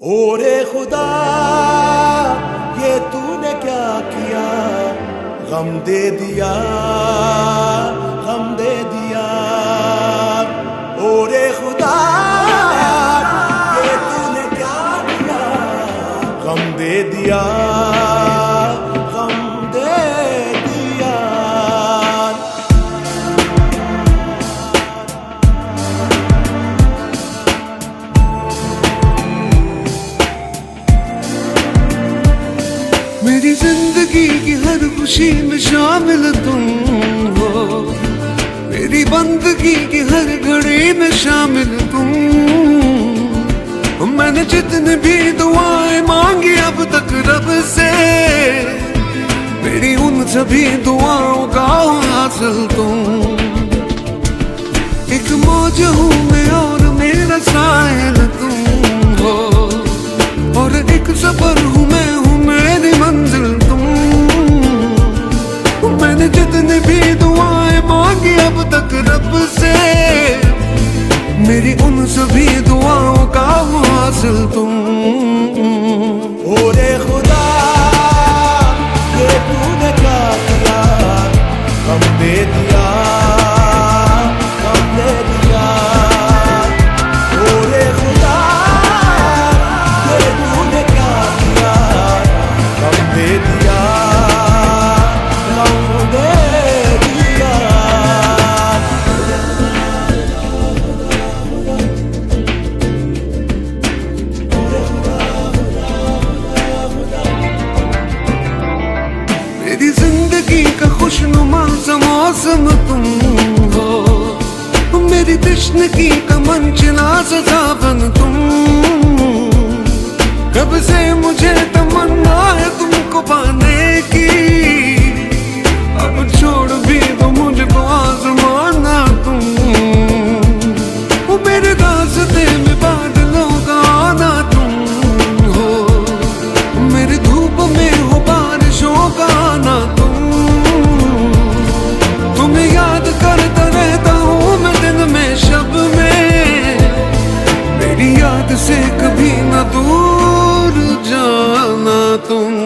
ओरे खुदा ये तूने क्या किया, गम दे दिया, गम दे दिया। ओरे खुदा ये तूने क्या किया, गम दे दिया, गम दे दिया। मेरी जिंदगी की हर खुशी में शामिल तुम हो, मेरी बंदगी की हर घड़ी में शामिल तुम। मैंने जितने भी दुआएं मांगी अब तक रब से, मेरी उन सभी दुआओं का हासिल तुम। एक मौज हूँ मैं और मेरा साहिल तुम हो, और एक सफर हूँ मैं, हूँ मेरी मंजिल तुम। मैंने जितनी भी दुआएं मांगी अब तक रब से, मेरी उन सभी दुआओं का हासिल तुम। ओरे खुदा ये तूने क्या किया, गम दे दिया, गम दे दिया। ओरे खुदा ये तूने क्या किया, गम दे दिया, गम दे दिया। मेरी जिंदगी का खुशनुमा सा मौसम तुम हो, मेरी तश्नगी का मंचला सा सावन तुम। कब से मुझे तमन्ना है तुमको पाने की, अब छोड़ भी दो मुझको आजमाना तुम। वो मेरे रास्ते में बादलों का आना तुम हो, मेरी धूप में हो बारिशों का आना तुम। तुम्हें याद करता रहता हूँ मैं दिन में शब में, मेरी याद से कभी न दूर जाना तुम।